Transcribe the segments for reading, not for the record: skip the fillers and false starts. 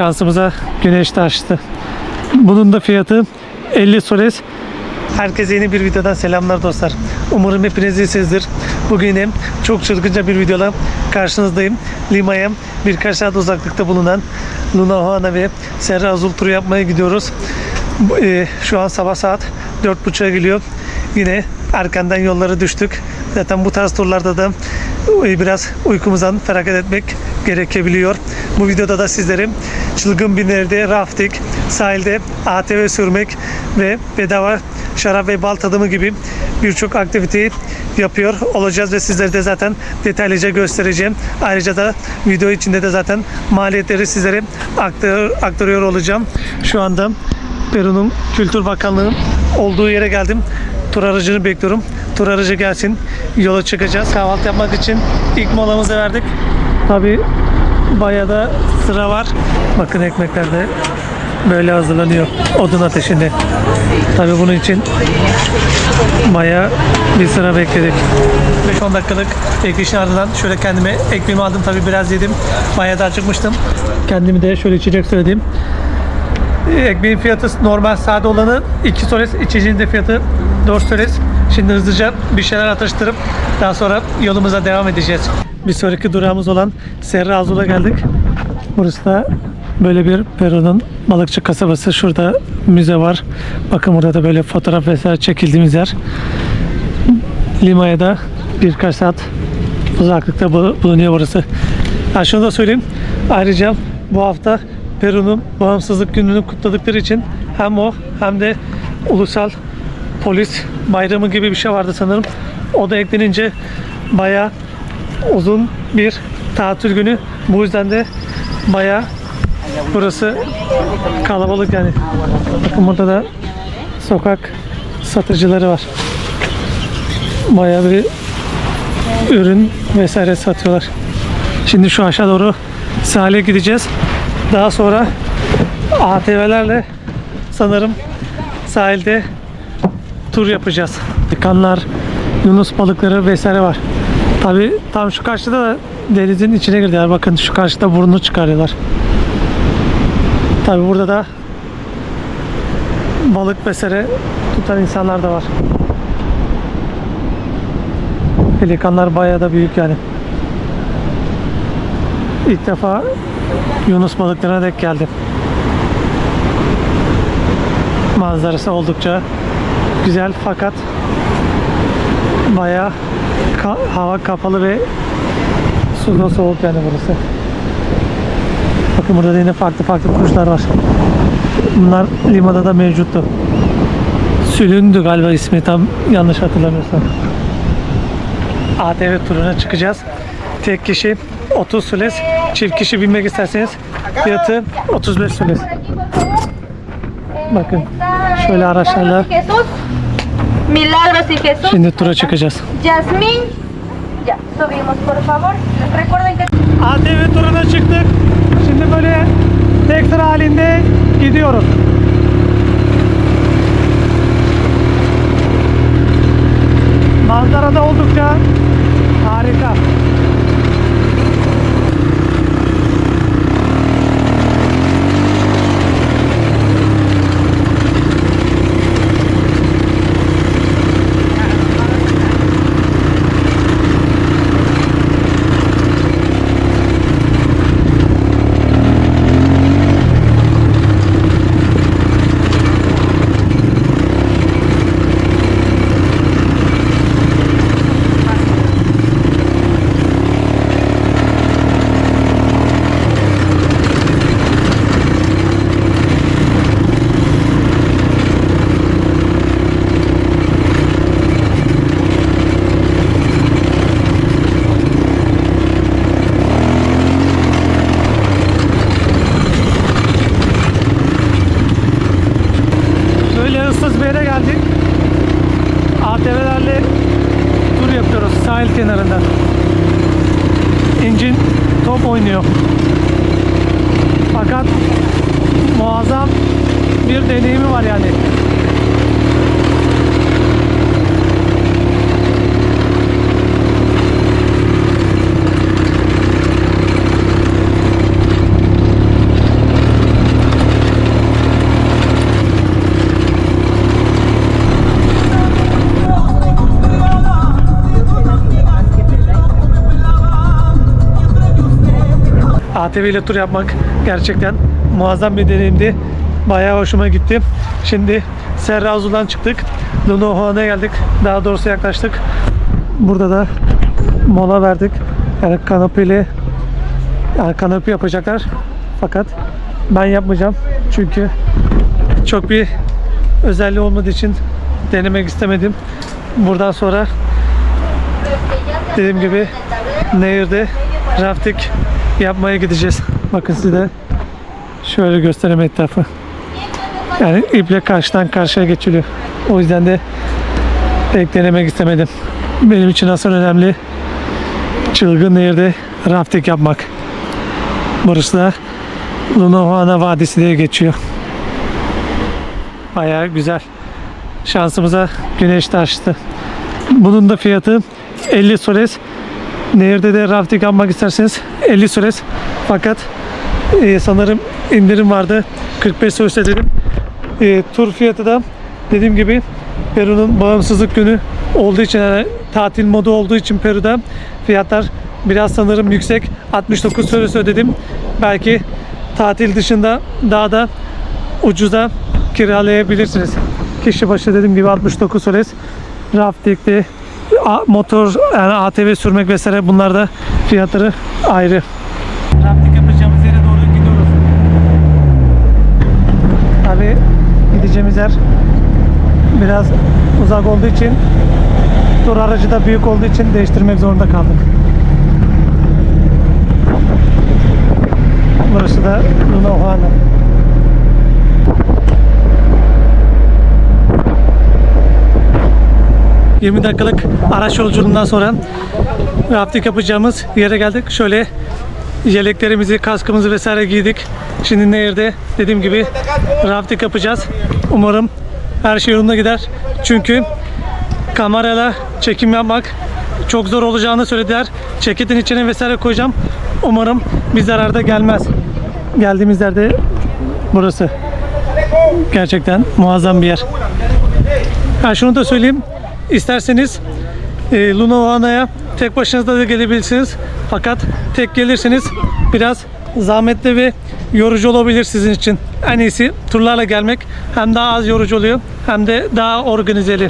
Şansımıza güneş de açtı. Bunun da fiyatı 50 soles. Herkese yeni bir videodan selamlar dostlar. Umarım hepiniz iyisinizdir. Bugün yine çok çılgınca bir videola karşınızdayım. Lima'ya birkaç saat uzaklıkta bulunan Luna Juana ve Serra Azul turu yapmaya gidiyoruz. Şu an sabah saat 4.30'a geliyor. Yine erkenden yollara düştük. Zaten bu tarz turlarda da biraz uykumuzdan feragat etmek gerekebiliyor. Bu videoda da sizlere çılgın binlerde rafting, sahilde ATV sürmek ve bedava şarap ve bal tadımı gibi birçok aktiviteyi yapıyor olacağız ve sizlere de zaten detaylıca göstereceğim. Ayrıca da video içinde de zaten maliyetleri sizlere aktarıyor olacağım. Şu anda Peru'nun Kültür Bakanlığı'nın olduğu yere geldim. Tur aracını bekliyorum. Tur aracı gelsin. Yola çıkacağız. Kahvaltı yapmak için ilk molamızı verdik. Tabi bayağı da sıra var. Bakın ekmekler de böyle hazırlanıyor odun ateşinde. Tabi bunun için bayağı bir sıra bekledik. 5-10 dakikalık bekleyişin ardından şöyle kendime ekmeğimi aldım. Tabi biraz yedim. Bayağı da acıkmıştım. Kendimi de şöyle içecek söyledim. Ekmeğin fiyatı normal sade olanı 2 soles, içeceğin de fiyatı 4 soles. Şimdi hızlıca bir şeyler atıştırıp daha sonra yolumuza devam edeceğiz. Bir sonraki durağımız olan Serra Azul'a geldik. Burası da böyle bir Peru'nun balıkçı kasabası. Şurada müze var. Bakın burada da böyle fotoğraf vesaire çekildiğimiz yer. Lima'ya da birkaç saat uzaklıkta bulunuyor burası. Şunu da söyleyeyim. Ayrıca bu hafta Peru'nun bağımsızlık gününü kutladıkları için hem o hem de ulusal polis bayramı gibi bir şey vardı sanırım. O da eklenince bayağı uzun bir tatil günü. Bu yüzden de bayağı burası kalabalık yani. Bakın burada da sokak satıcıları var. Bayağı bir ürün vesaire satıyorlar. Şimdi şu aşağı doğru sahile gideceğiz. Daha sonra ATV'lerle sanırım sahilde tur yapacağız. Kanlar, yunus balıkları vesaire var. Tabi tam şu karşıda da denizin içine girdiler. Bakın şu karşıda burnunu çıkarıyorlar. Tabi burada da balık vesaire tutan insanlar da var. Pelikanlar bayağı da büyük yani. İlk defa yunus balıklarına denk geldim. Manzarası oldukça güzel fakat bayağı hava kapalı ve su da soğuk yani burası. Bakın burada da yine farklı kuşlar var. Bunlar Lima'da da mevcuttu. Sülündü galiba ismi, tam yanlış hatırlamıyorsam. ATV turuna çıkacağız. Tek kişi 30 soles, çift kişi binmek isterseniz fiyatı 35 soles. Bakın şöyle araçlarla şimdi tura çıkacağız. ATV turuna çıktık. Şimdi böyle tek sıra halinde gidiyoruz. Manzara da oldukça harika. ıssız bir yere geldik. ATV'lerle tur yapıyoruz sahil kenarında. İncin top oynuyor. Fakat muazzam bir deneyimi var yani. ATV ile tur yapmak gerçekten muazzam bir deneyimdi. Bayağı hoşuma gitti. Şimdi Serra Azul'dan çıktık. Luna Juana'ya geldik. Daha doğrusu yaklaştık. Burada da mola verdik. Yani kanopi yapacaklar. Fakat ben yapmayacağım. Çünkü çok bir özelliği olmadığı için denemek istemedim. Buradan sonra dediğim gibi nehirde rafting yapmaya gideceğiz. Bakın size şöyle göstereyim etrafı. Yani iple karşıdan karşıya geçiliyor. O yüzden de pek denemek istemedim. Benim için asıl önemli çılgın nehirde rafting yapmak. Burası da Luna Juana Vadisi diye geçiyor. Bayağı güzel. Şansımıza güneş de açtı. Bunun da fiyatı 50 soles. Nehirde de rafting yapmak isterseniz 50 soles. Fakat sanırım indirim vardı. 45 soles dedim. Tur fiyatı da dediğim gibi Peru'nun bağımsızlık günü olduğu için, yani tatil modu olduğu için Peru'da fiyatlar biraz sanırım yüksek. 69 soles ödedim. Belki tatil dışında daha da ucuza kiralayabilirsiniz. Kişi başı dediğim gibi 69 soles. Rafting'de motor, yani ATV sürmek vesaire, bunlar da fiyatları ayrı. Rafting yapacağımız yere doğru gidiyoruz. Tabii gideceğimiz yer biraz uzak olduğu için, tur aracı da büyük olduğu için değiştirmek zorunda kaldık. Burası da Luna Juana. ...20 dakikalık araç yolculuğundan sonra rafting yapacağımız yere geldik. Şöyle yeleklerimizi, kaskımızı vesaire giydik. Şimdi nehirde dediğim gibi rafting yapacağız. Umarım her şey yolunda gider. Çünkü kamerayla çekim yapmak çok zor olacağını söylediler. Ceketin içine vesaire koyacağım. Umarım bir zarar da gelmez. Geldiğimiz yerde burası. Gerçekten muazzam bir yer. Şunu da söyleyeyim. İsterseniz Luna Juana'ya tek başınıza da gelebilirsiniz. Fakat tek gelirseniz biraz zahmetli ve yorucu olabilir sizin için. En iyisi turlarla gelmek. Hem daha az yorucu oluyor, hem de daha organizeli.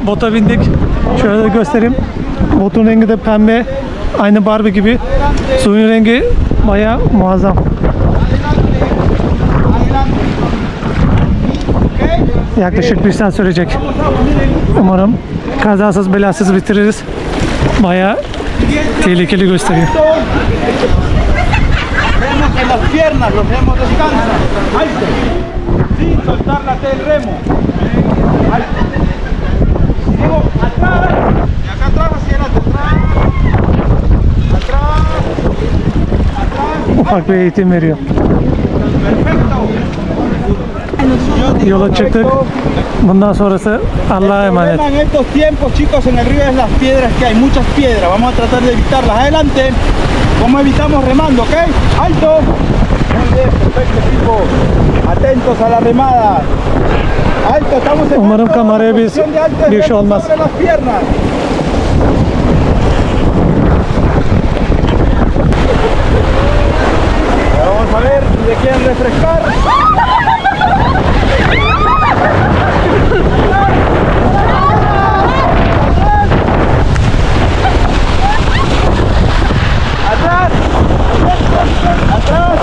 Bota bindik. Şöyle de göstereyim. Botun rengi de pembe. Aynı Barbie gibi. Suyun rengi bayağı muazzam. Yaklaşık bir saat sürecek. Umarım kazasız belasız bitiririz. Bayağı tehlikeli gösteriyor. Remos en las piernas, los remos descansan. Alto. Sin soltar la del remo. Alto. Luego atrás. Y acá atrás hacia adelante. Atrás. Atrás. Ufak bir eğitim veriyor. Perfecto. Yola çıktık. Bundan sonrası Allah'a emanet. El problema en estos tiempos, chicos, en el río es las piedras, que hay muchas piedras. Vamos a tratar de evitarlas. Adelante. ¿Cómo evitamos remando, ok? Alto. Muy bien, perfecto, equipo. Atentos a la remada. Alto, estamos en Umarım alto, kameraya posición de alto, bir şey olmaz. sobre las piernas. Vamos a ver si le quieren refrescar. Atrás. Atrás. Atrás.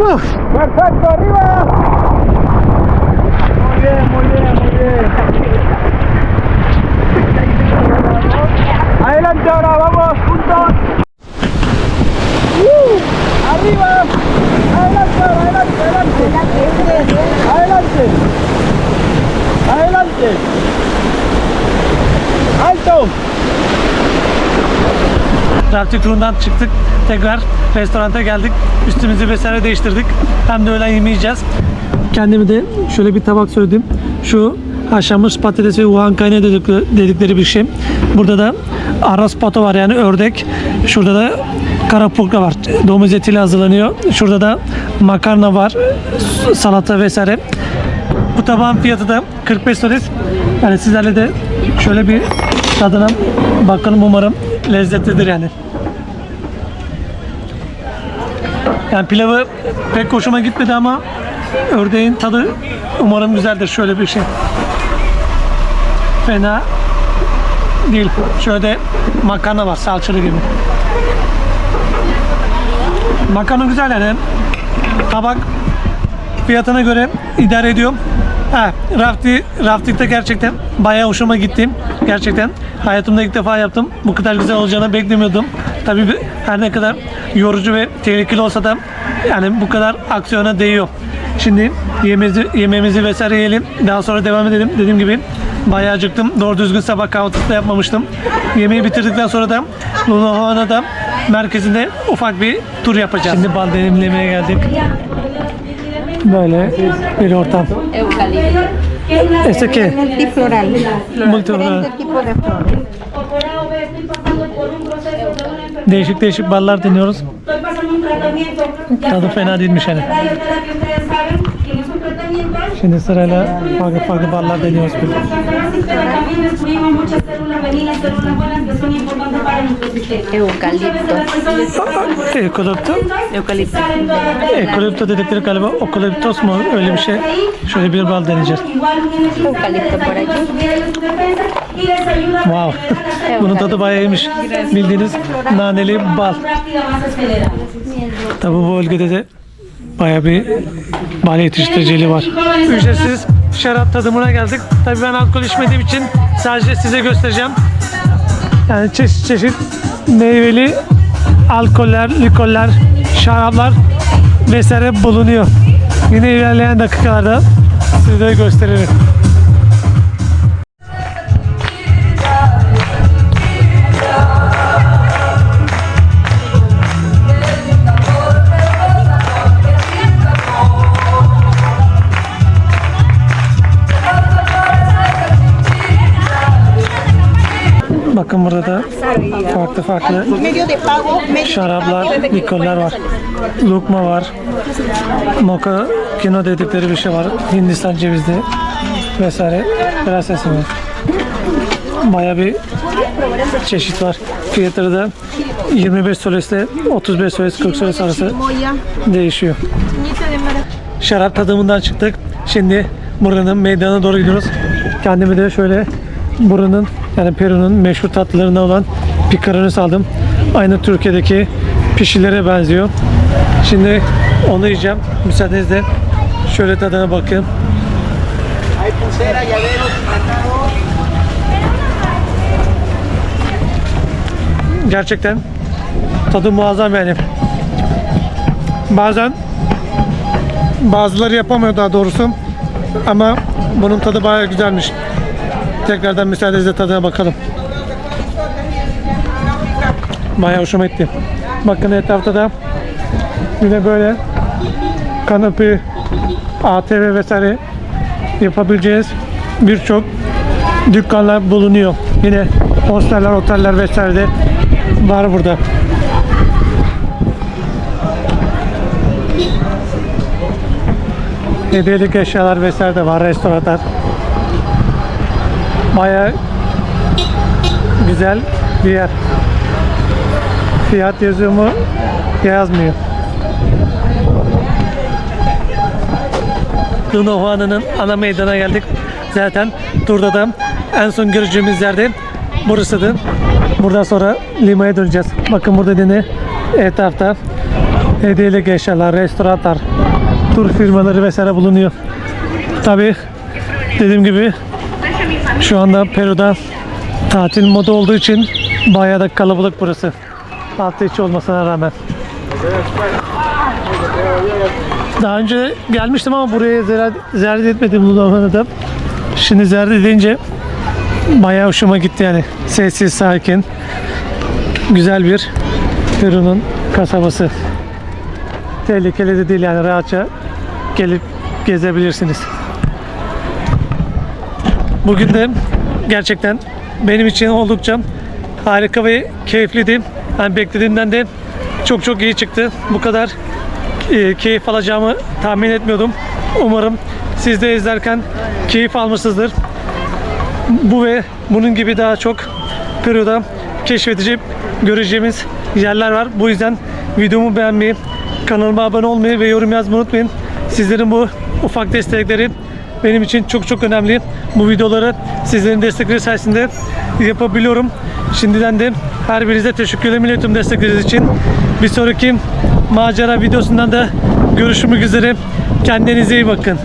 Perfecto, arriba. Muy bien, muy bien, muy bien. Adelante ahora, vamos, juntos. Arriba. Adelante, ahora, adelante, adelante. Adelante. Adelante. Alto. Rafting turundan çıktık. Tekrar restoranta geldik. Üstümüzü vesaire değiştirdik. Hem de öğlen yemeği yiyeceğiz. Kendime de şöyle bir tabak söyledim. Şu haşlanmış patates ve huancayne dedikleri bir şey. Burada da aras pato var, yani ördek. Şurada da karapulka var. Domuz etiyle hazırlanıyor. Şurada da makarna var. Salata vesaire. Bu tabağın fiyatı da 45 soles. Yani sizlerle de şöyle bir tadına bakalım, umarım lezzetlidir yani. Yani pilavı pek hoşuma gitmedi ama ördeğin tadı umarım güzeldir. Şöyle bir şey. Fena değil. Şöyle de makarna var, salçalı gibi. Makarna güzel yani. Tabak fiyatına göre idare ediyorum. Rafting'de gerçekten bayağı hoşuma gitti. Gerçekten hayatımda ilk defa yaptım. Bu kadar güzel olacağını beklemiyordum. Tabii her ne kadar yorucu ve tehlikeli olsa da yani bu kadar aksiyona değiyor. Şimdi yemeğimizi vesaire yiyelim. Daha sonra devam edelim. Dediğim gibi bayağı acıktım. Doğru düzgün sabah kahvaltısı da yapmamıştım. Yemeği bitirdikten sonra da Lunahuana'da merkezinde ufak bir tur yapacağız. Şimdi bal deneyimlemeye geldik. Böyle bir ortam. Eucalipto. ¿Este qué? Multifloral. Multifloral. Diferentes tipos de flores. Değişik değişik ballar deniyoruz. Tadı fena değilmiş yani. Şimdi sırayla farklı ballar deniyoruz. Eucalipto. Eukalipto. Eucalipto. Eukalipto dedikleri galiba okaliptos mu, öyle bir şey. Şöyle bir bal deneyeceğiz. Eucalipto por aquí. Wow. Bunun tadı bayağı iyiymiş. Bildiğiniz naneli bal. Tabi bu bölgede de bayağı bir bal yetiştiriciliği var. Ücretsiz şarap tadımına geldik. Tabii ben alkol içmediğim için sadece size göstereceğim. Yani çeşit çeşit meyveli alkoller, likorlar, şaraplar vesaire bulunuyor. Yine ilerleyen dakikalarda size de gösteririm. Bakın burada da farklı Medio de pago. şaraplar, likorlar var. Lukma var. Mocha kino dedikleri bir şey var. Hindistan cevizli vesaire. Biraz sesim var. Bayağı bir çeşit var. Fiyatları da 25 solesle 35 soles 40 soles arası değişiyor. Şarap tadımından çıktık. Şimdi buranın meydanına doğru gidiyoruz. Kendimi de şöyle buranın, yani Peru'nun meşhur tatlılarından olan picarones aldım. Aynı Türkiye'deki pişilere benziyor. Şimdi onu yiyeceğim. Müsaadenizle şöyle tadına bakayım. Gerçekten tadı muazzam yani. Bazıları yapamıyor daha doğrusu. Ama bunun tadı bayağı güzelmiş. Tekrardan müsaadenizle tadına bakalım. Bayağı hoşuma gitti. Bakın etrafta da yine böyle kanepe, ATV vesaire yapabileceğiz birçok dükkanlar bulunuyor. Yine hosteller, oteller vesaire de var burada. Hediyelik eşyalar vesaire de var, restoranlar. Bayağı güzel bir yer. Fiyat yazıyor mu? Yazmıyor. Lunahuana'nın ana meydana geldik. Zaten turda da en son göreceğimiz yerde burasıdır. Buradan sonra Lima'ya döneceğiz. Bakın burada yine etrafta hediyelik eşyalar, restoranlar, tur firmaları vesaire bulunuyor. Tabi dediğim gibi şu anda Peru'da tatil modu olduğu için bayağı da kalabalık burası. Hafta içi olmasına rağmen. Daha önce gelmiştim ama buraya ziyaret etmedim Lulaman'da. Şimdi ziyaret edince bayağı hoşuma gitti yani. Sessiz, sakin. Güzel bir Peru'nun kasabası. Tehlikeli de değil yani, rahatça gelip gezebilirsiniz. Bugün de gerçekten benim için oldukça harika ve keyifliydi. Yani beklediğimden de çok iyi çıktı. Bu kadar keyif alacağımı tahmin etmiyordum. Umarım siz de izlerken keyif almışsınızdır. Bu ve bunun gibi daha çok Peru'da keşfedecek, göreceğimiz yerler var. Bu yüzden videomu beğenmeyi, kanalıma abone olmayı ve yorum yazmayı unutmayın. Sizlerin bu ufak destekleri benim için çok önemli. Bu videoları sizlerin destekleri sayesinde yapabiliyorum. Şimdiden de her birinize teşekkür ederim tüm destekleriniz için. Bir sonraki macera videosundan da görüşmek üzere. Kendinize iyi bakın.